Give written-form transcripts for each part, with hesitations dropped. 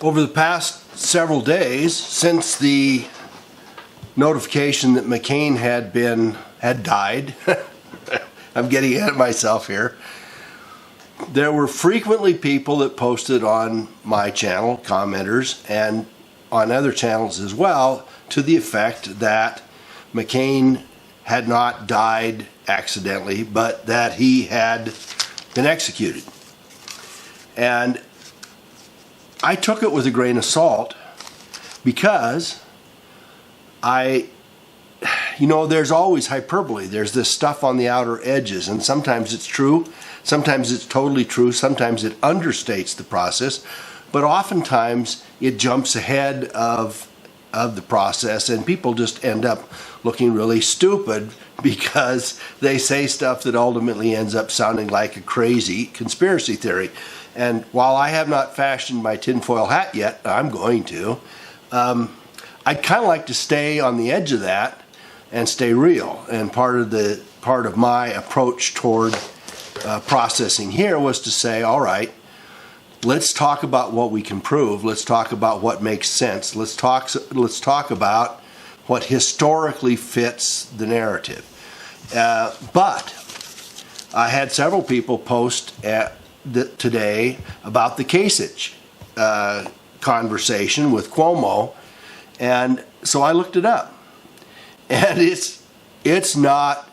Over the past several days, since the notification that McCain had died, I'm getting ahead of myself here, there were frequently people that posted on my channel, commenters, and on other channels as well, to the effect that McCain had not died accidentally, but that he had been executed. And I took it with a grain of salt because there's always hyperbole. There's this stuff on the outer edges, and sometimes it's true, sometimes it's totally true, sometimes it understates the process, but oftentimes it jumps ahead of the process, and people just end up looking really stupid because they say stuff that ultimately ends up sounding like a crazy conspiracy theory. And while I have not fashioned my tinfoil hat yet, I'm going to, I'd kind of like to stay on the edge of that and stay real. And part of my approach toward processing here was to say, all right, let's talk about what we can prove. Let's talk about what makes sense. Let's talk about what historically fits the narrative. But I had several people post today about the Kasich conversation with Cuomo, and so I looked it up. And it's not,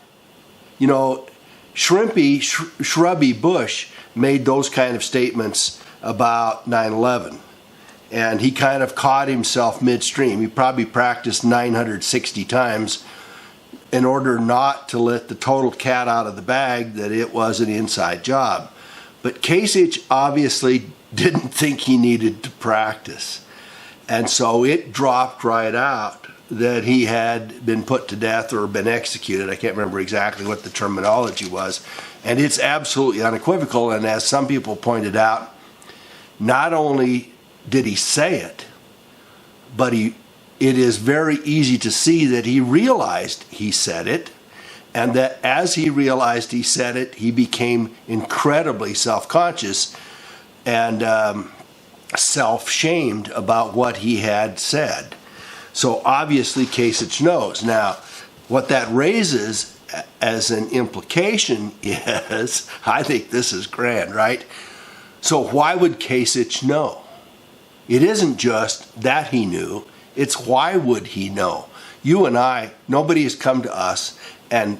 shrubby Bush made those kind of statements about 9/11. And he kind of caught himself midstream. He probably practiced 960 times in order not to let the total cat out of the bag that it was an inside job. But Kasich obviously didn't think he needed to practice. And so it dropped right out that he had been put to death or been executed. I can't remember exactly what the terminology was. And it's absolutely unequivocal. And as some people pointed out, not only did he say it, but it is very easy to see that he realized he said it, and that as he realized he said it, he became incredibly self-conscious and self-shamed about what he had said. So obviously Kasich knows. Now, what that raises as an implication is, I think this is grand, right? So why would Kasich know? It isn't just that he knew, it's why would he know? You and I, nobody has come to us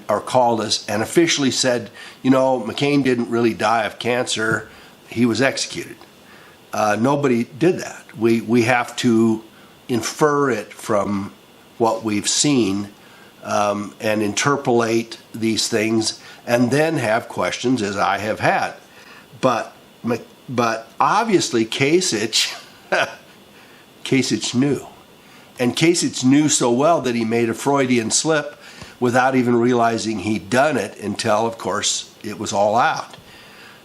or called us and officially said, McCain didn't really die of cancer, he was executed. Nobody did that. We have to infer it from what we've seen and interpolate these things and then have questions, as I have had. But obviously Kasich knew. And Kasich knew so well that he made a Freudian slip without even realizing he'd done it until, of course, it was all out.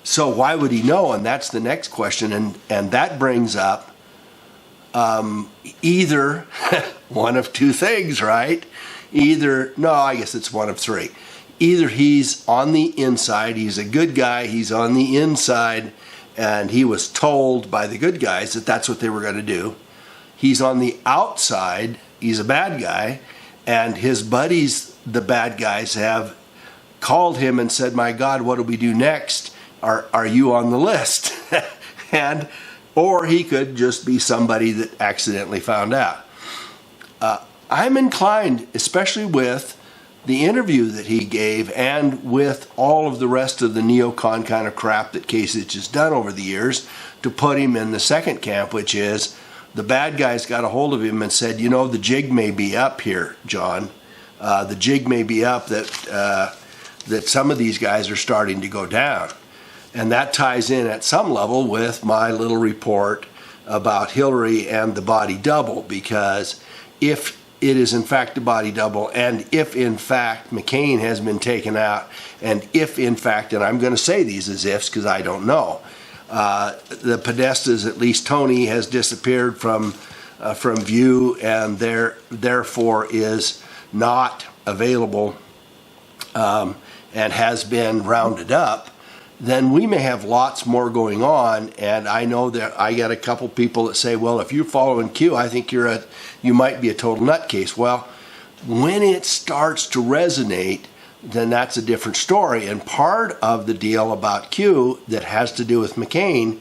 So why would he know? And that's the next question. And that brings up either one of two things, right? I guess it's one of three. Either he's on the inside, he's a good guy, he's on the inside, and he was told by the good guys that that's what they were going to do. He's on the outside, he's a bad guy, and his buddies, the bad guys, have called him and said, my God, what do we do next? Are you on the list? Or he could just be somebody that accidentally found out. I'm inclined, especially with the interview that he gave and with all of the rest of the neocon kind of crap that Kasich has done over the years, to put him in the second camp, which is the bad guys got a hold of him and said, the jig may be up here, John. The jig may be up that some of these guys are starting to go down. And that ties in at some level with my little report about Hillary and the body double, because if it is in fact a body double, and if in fact McCain has been taken out, and if in fact, and I'm going to say these as ifs because I don't know, the Podestas, at least Tony, has disappeared from view and therefore is not available and has been rounded up, then we may have lots more going on. And I know that I got a couple people that say, well, if you're following Q, I think you might be a total nutcase. Well, when it starts to resonate, then that's a different story. And part of the deal about Q that has to do with McCain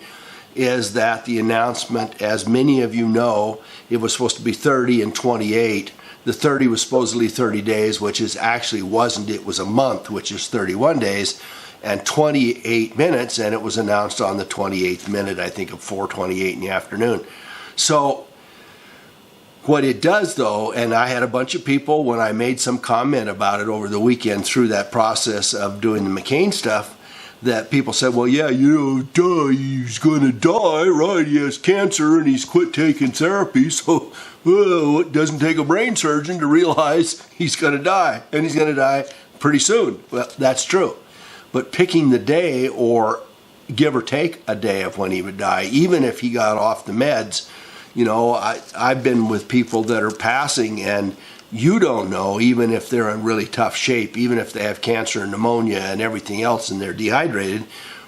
is that the announcement, as many of you know, it was supposed to be 30 and 28. The 30 was supposedly 30 days, which is actually wasn't. It was a month, which is 31 days, and 28 minutes, and it was announced on the 28th minute, I think, of 4:28 in the afternoon. So what it does, though, and I had a bunch of people when I made some comment about it over the weekend through that process of doing the McCain stuff, that people said, well, yeah, he's going to die, right? He has cancer and he's quit taking therapy, so it doesn't take a brain surgeon to realize he's going to die, and he's going to die pretty soon. Well, that's true. But picking the day, or give or take a day of when he would die, even if he got off the meds, I've been with people that are passing, and you don't know, even if they're in really tough shape, even if they have cancer and pneumonia and everything else and they're dehydrated,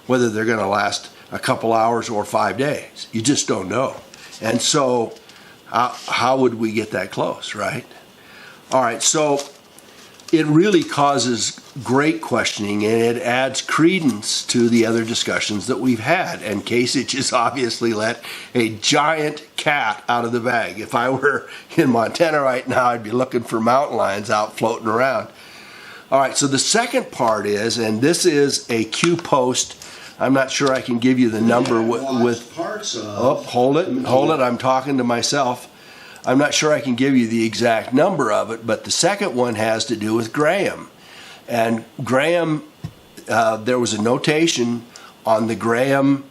whether they're going to last a couple hours or 5 days. You just don't know. And so how would we get that close, right? All right, so it really causes great questioning, and it adds credence to the other discussions that we've had. And Kasich has obviously let a giant cat out of the bag. If I were in Montana right now, I'd be looking for mountain lions out floating around. All right, so the second part is, and this is a Q post. I'm not sure I can give you the number with parts of. Oh, hold it, I'm talking to myself. I'm not sure I can give you the exact number of it, but the second one has to do with Graham. And Graham, there was a notation on the Graham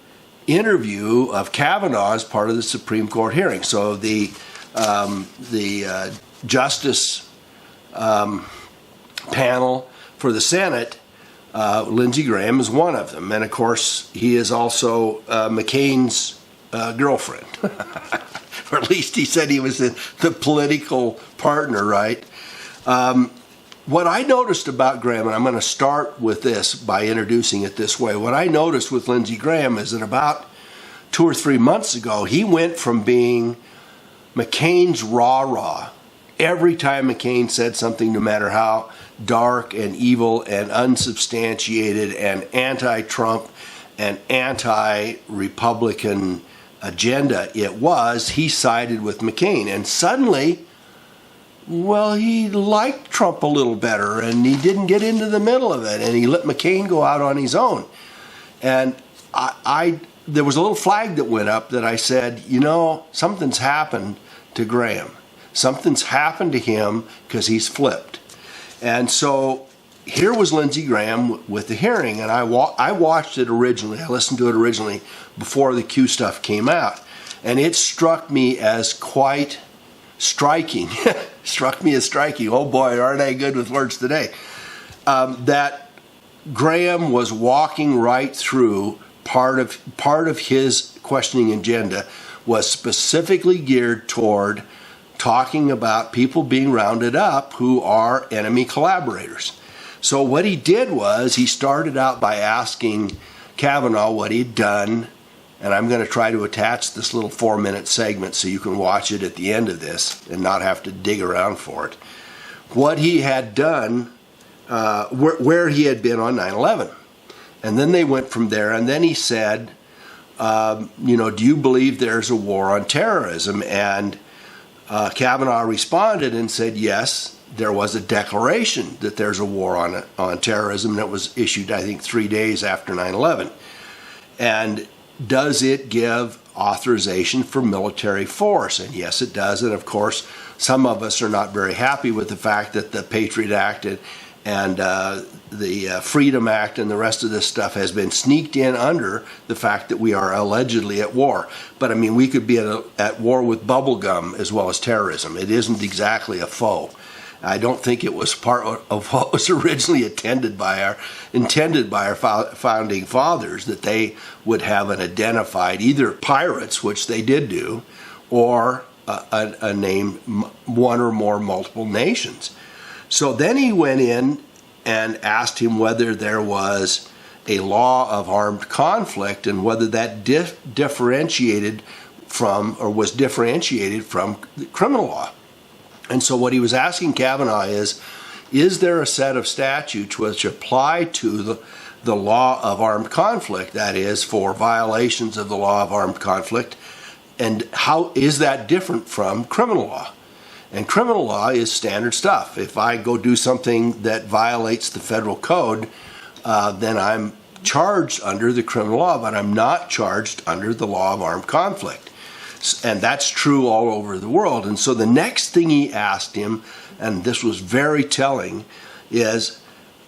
interview of Kavanaugh as part of the Supreme Court hearing. So the Justice panel for the Senate, Lindsey Graham is one of them. And of course, he is also McCain's girlfriend. Or at least he said he was the political partner, right? What I noticed about Graham, and I'm going to start with this by introducing it this way. What I noticed with Lindsey Graham is that about 2 or 3 months ago, he went from being McCain's rah-rah. Every time McCain said something, no matter how dark and evil and unsubstantiated and anti-Trump and anti-Republican agenda it was, he sided with McCain. And suddenly, well, he liked Trump a little better, and he didn't get into the middle of it, and he let McCain go out on his own. And there was a little flag that went up that I said, something's happened to Graham. Something's happened to him because he's flipped. And so here was Lindsey Graham with the hearing, and I watched it originally. I listened to it originally before the Q stuff came out, and it struck me as quite striking. Struck me as striking. Oh boy, aren't I good with words today? That Graham was walking right through part of his questioning agenda was specifically geared toward talking about people being rounded up who are enemy collaborators. So what he did was he started out by asking Kavanaugh what he'd done, and I'm going to try to attach this little 4-minute segment so you can watch it at the end of this and not have to dig around for it. What he had done, where he had been on 9/11. And then they went from there, and then he said, do you believe there's a war on terrorism? And Kavanaugh responded and said, yes, there was a declaration that there's a war on terrorism that was issued, I think, 3 days after 9/11. And does it give authorization for military force? And yes, it does. And of course, some of us are not very happy with the fact that the Patriot Act and the Freedom Act and the rest of this stuff has been sneaked in under the fact that we are allegedly at war. But I mean, we could be at war with bubblegum as well as terrorism. It isn't exactly a foe. I don't think it was part of what was originally intended by our founding fathers, that they would have an identified either pirates, which they did do, or a name, one or more multiple nations. So then he went in and asked him whether there was a law of armed conflict and whether that differentiated from or was differentiated from criminal law. And so what he was asking Kavanaugh is there a set of statutes which apply to the law of armed conflict, that is, for violations of the law of armed conflict, and how is that different from criminal law? And criminal law is standard stuff. If I go do something that violates the federal code, then I'm charged under the criminal law, but I'm not charged under the law of armed conflict. And that's true all over the world. And so the next thing he asked him, and this was very telling, is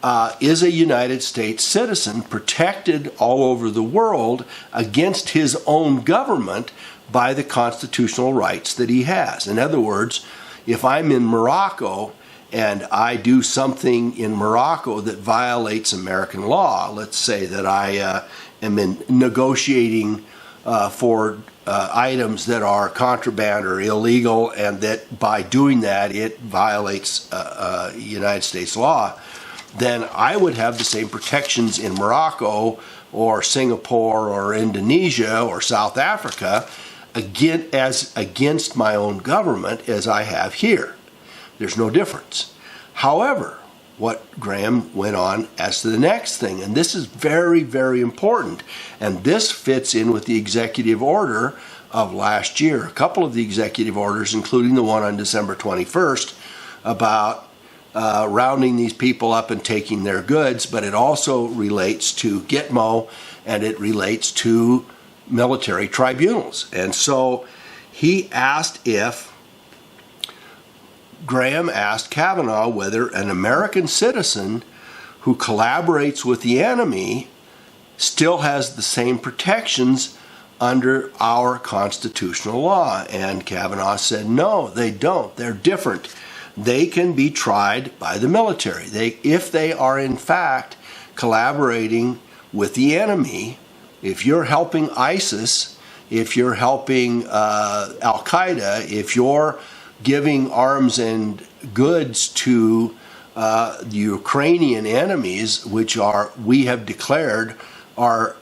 a United States citizen protected all over the world against his own government by the constitutional rights that he has? In other words, if I'm in Morocco and I do something in Morocco that violates American law, let's say that I am negotiating for items that are contraband or illegal, and that by doing that it violates United States law, then I would have the same protections in Morocco or Singapore or Indonesia or South Africa against my own government as I have here. There's no difference. However, what Graham went on as to the next thing, and this is very, very important, and this fits in with the executive order of last year. A couple of the executive orders, including the one on December 21st, about rounding these people up and taking their goods, but it also relates to Gitmo, and it relates to military tribunals. And so Graham asked Kavanaugh whether an American citizen who collaborates with the enemy still has the same protections under our constitutional law. And Kavanaugh said, no, they don't. They're different. They can be tried by the military. If they are in fact collaborating with the enemy, if you're helping ISIS, if you're helping Al-Qaeda, if you're giving arms and goods to the Ukrainian enemies, which we have declared are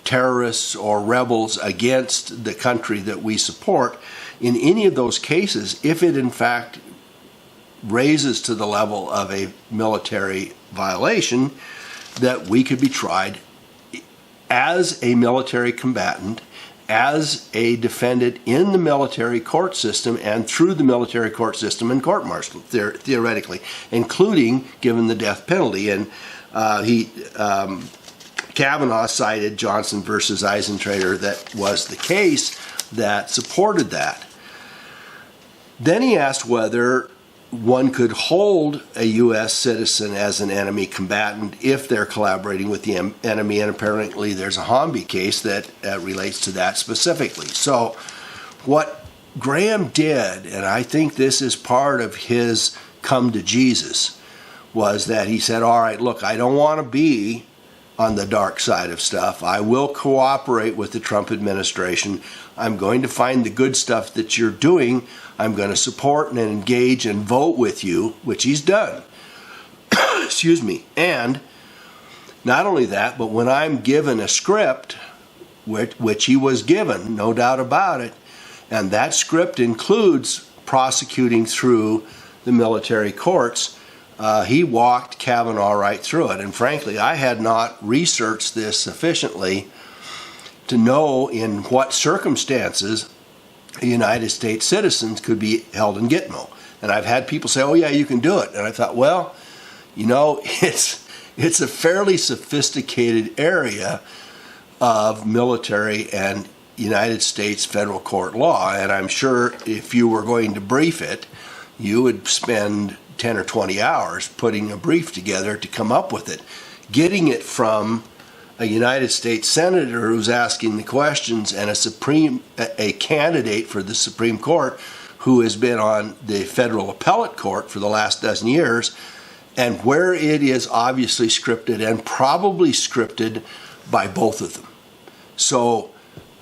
terrorists or rebels against the country that we support, in any of those cases, if it in fact raises to the level of a military violation, that we could be tried as a military combatant, as a defendant in the military court system and through the military court system and court-martial, theoretically, including given the death penalty. And Kavanaugh cited Johnson versus Eisentrater. That was the case that supported that. Then he asked whether one could hold a U.S. citizen as an enemy combatant if they're collaborating with the enemy, and apparently there's a Hamby case that relates to that specifically. So what Graham did, and I think this is part of his come to Jesus, was that he said, all right, look, I don't want to be on the dark side of stuff. I will cooperate with the Trump administration. I'm going to find the good stuff that you're doing. I'm going to support and engage and vote with you, which he's done. Excuse me. And not only that, but when I'm given a script, which he was given, no doubt about it, and that script includes prosecuting through the military courts, he walked Kavanaugh right through it. And frankly, I had not researched this sufficiently to know in what circumstances a United States citizen could be held in Gitmo. And I've had people say, oh yeah, you can do it. And I thought, well, you know, it's a fairly sophisticated area of military and United States federal court law. And I'm sure if you were going to brief it, you would spend 10 or 20 hours putting a brief together to come up with it. Getting it from a United States senator who's asking the questions and a candidate for the Supreme Court who has been on the federal appellate court for the last dozen years, and where it is obviously scripted and probably scripted by both of them. So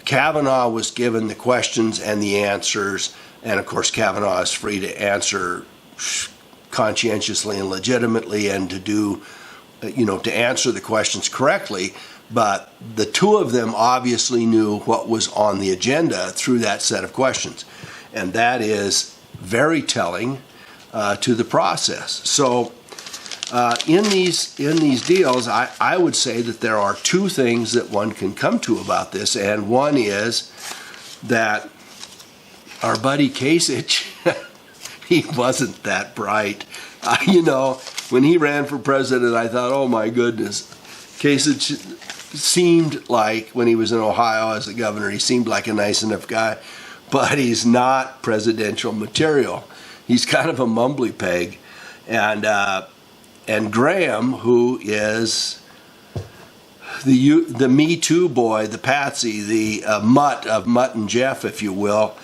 Kavanaugh was given the questions and the answers, and of course Kavanaugh is free to answer conscientiously and legitimately and to do to answer the questions correctly. But the two of them obviously knew what was on the agenda through that set of questions. And that is very telling to the process. So in these deals, I would say that there are two things that one can come to about this. And one is that our buddy Kasich, he wasn't that bright. When he ran for president, I thought, oh my goodness, Kasich seemed like, when he was in Ohio as the governor, he seemed like a nice enough guy, but he's not presidential material. He's kind of a mumbly peg. And Graham, who is the Me Too boy, the patsy, the mutt of Mutt and Jeff, if you will,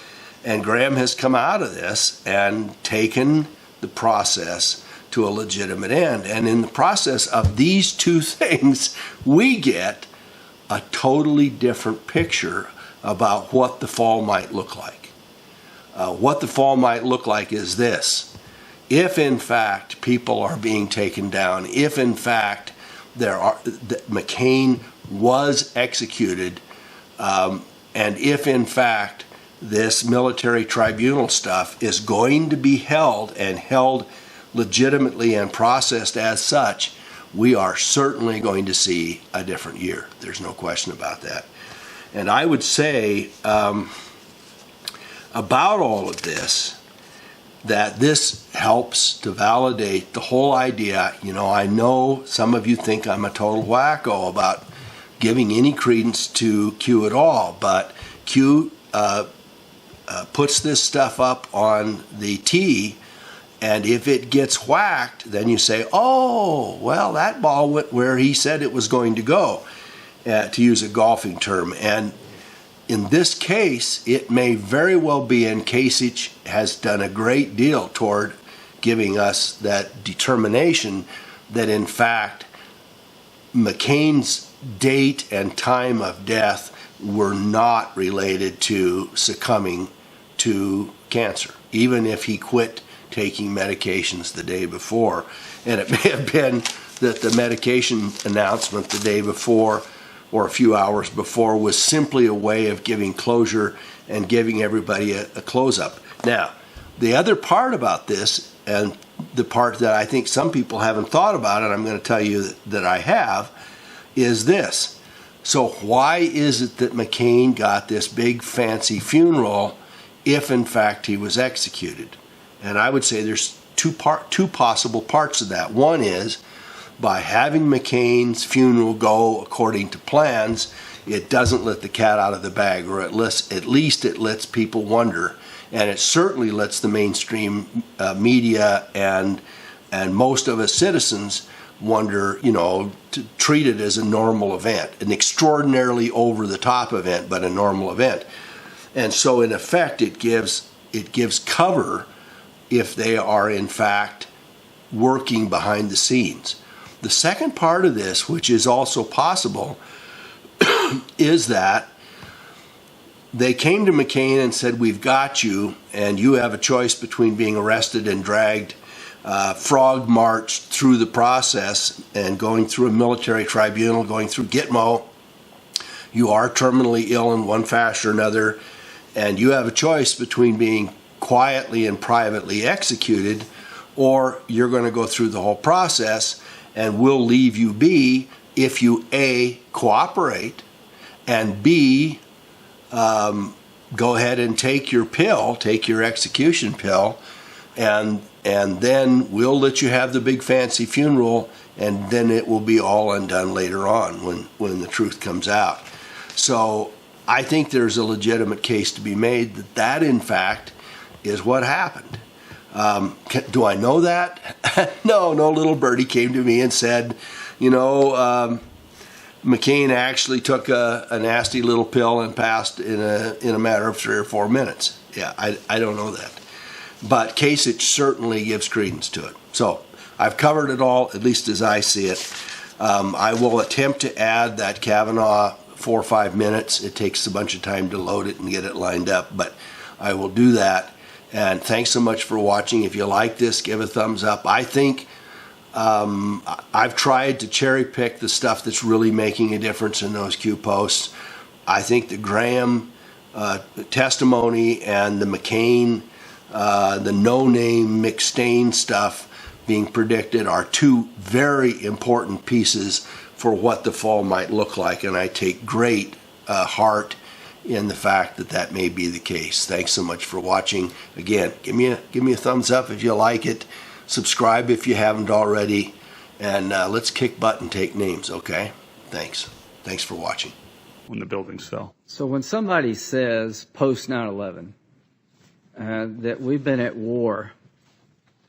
and Graham has come out of this and taken the process to a legitimate end. And in the process of these two things, we get a totally different picture about what the fall might look like. What the fall might look like is this. If in fact people are being taken down, if in fact McCain was executed, and if in fact this military tribunal stuff is going to be held and held legitimately and processed as such, we are certainly going to see a different year. There's no question about that. And I would say about all of this, that this helps to validate the whole idea. I know some of you think I'm a total wacko about giving any credence to Q at all, but Q puts this stuff up on the tee, and if it gets whacked, then you say, oh, well, that ball went where he said it was going to go, to use a golfing term. And in this case, it may very well be, and Kasich has done a great deal toward giving us that determination that, in fact, McCain's date and time of death were not related to succumbing to cancer, even if he quit taking medications the day before. And it may have been that the medication announcement the day before or a few hours before was simply a way of giving closure and giving everybody a close-up. Now, the other part about this, and the part that I think some people haven't thought about, and I'm going to tell you that I have, is this. So why is it that McCain got this big fancy funeral if in fact he was executed? And I would say there's two possible parts of that. One is, by having McCain's funeral go according to plans, it doesn't let the cat out of the bag, or at least it lets people wonder, and it certainly lets the mainstream media and most of us citizens wonder, to treat it as a normal event, an extraordinarily over-the-top event, but a normal event. And so in effect, it gives cover if they are in fact working behind the scenes. The second part of this, which is also possible, is that they came to McCain and said, we've got you, and you have a choice between being arrested and dragged, frog marched through the process and going through a military tribunal, going through Gitmo. You are terminally ill in one fashion or another, and you have a choice between being quietly and privately executed, or you're going to go through the whole process, and we'll leave you be if you A, cooperate, and B, go ahead and take your pill, take your execution pill, and then we'll let you have the big fancy funeral, and then it will be all undone later on when the truth comes out. So I think there's a legitimate case to be made that in fact is what happened. Do I know that? No little birdie came to me and said, McCain actually took a nasty little pill and passed in a matter of 3 or 4 minutes. Yeah, I don't know that. But Kasich certainly gives credence to it. So I've covered it all, at least as I see it. I will attempt to add that Kavanaugh 4 or 5 minutes. It takes a bunch of time to load it and get it lined up, but I will do that. And thanks so much for watching. If you like this, give a thumbs up. I think I've tried to cherry pick the stuff that's really making a difference in those Q posts. I think the Graham testimony and the McCain, the no-name McStain stuff being predicted are two very important pieces for what the fall might look like, and I take great heart in the fact that that may be the case. Thanks so much for watching. Again, give me a thumbs up if you like it. Subscribe if you haven't already, and let's kick butt and take names, okay? Thanks for watching. When the buildings fell. So when somebody says post 9/11 that we've been at war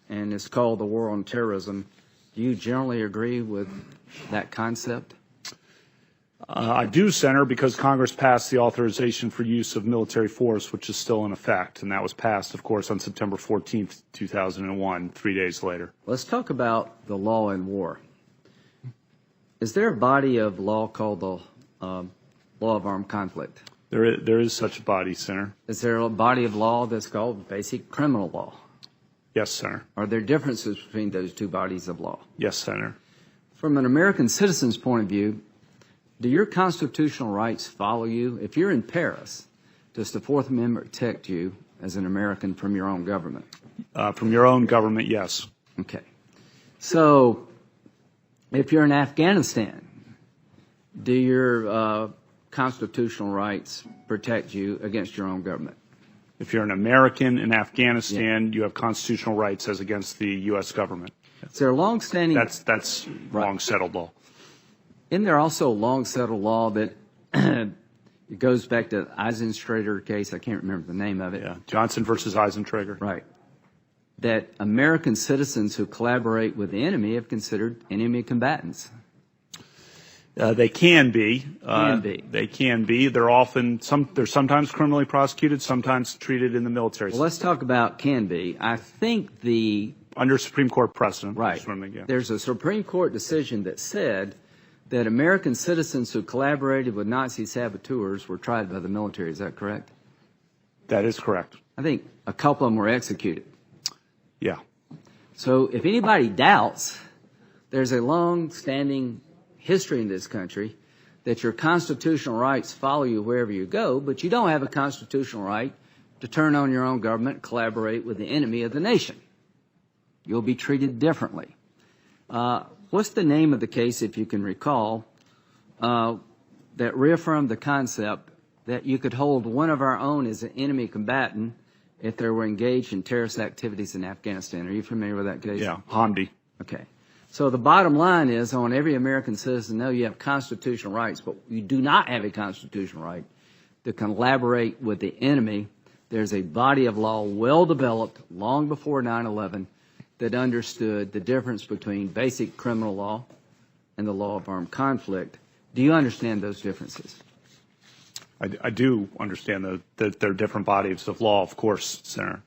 and it's called the war on terrorism, do you generally agree with that concept? I do, Senator, because Congress passed the authorization for use of military force, which is still in effect, and that was passed, of course, on September 14th, 2001, 3 days later. Let's talk about the law in war. Is there a body of law called the law of armed conflict? There is such a body, Senator. Is there a body of law that's called basic criminal law? Yes, Senator. Are there differences between those two bodies of law? Yes, Senator. From an American citizen's point of view, do your constitutional rights follow you? If you're in Paris, does the Fourth Amendment protect you as an American from your own government? From your own government, yes. Okay. So if you're in Afghanistan, do your constitutional rights protect you against your own government? If you're an American in Afghanistan, you have constitutional rights as against the U.S. government. Is there a long-standing... That's long-settled law. Isn't there also a long-settled law that it goes back to the Eisentrager case? I can't remember the name of it. Yeah, Johnson versus Eisentrager. Right. That American citizens who collaborate with the enemy have considered enemy combatants. They can be. They can be. They're sometimes criminally prosecuted, sometimes treated in the military. Well, let's talk about can be. I think under Supreme Court precedent. Right. There's a Supreme Court decision that said that American citizens who collaborated with Nazi saboteurs were tried by the military. Is that correct? That is correct. I think a couple of them were executed. Yeah. So if anybody doubts, there's a long-standing history in this country that your constitutional rights follow you wherever you go, but you don't have a constitutional right to turn on your own government, collaborate with the enemy of the nation. You'll be treated differently. What's the name of the case, if you can recall, that reaffirmed the concept that you could hold one of our own as an enemy combatant if they were engaged in terrorist activities in Afghanistan? Are you familiar with that case? Yeah, Hamdi. Okay. So the bottom line is, I want every American citizen to know you have constitutional rights, but you do not have a constitutional right to collaborate with the enemy. There's a body of law well developed long before 9/11 that understood the difference between basic criminal law and the law of armed conflict. Do you understand those differences? I do understand that there are different bodies of law, of course, Senator.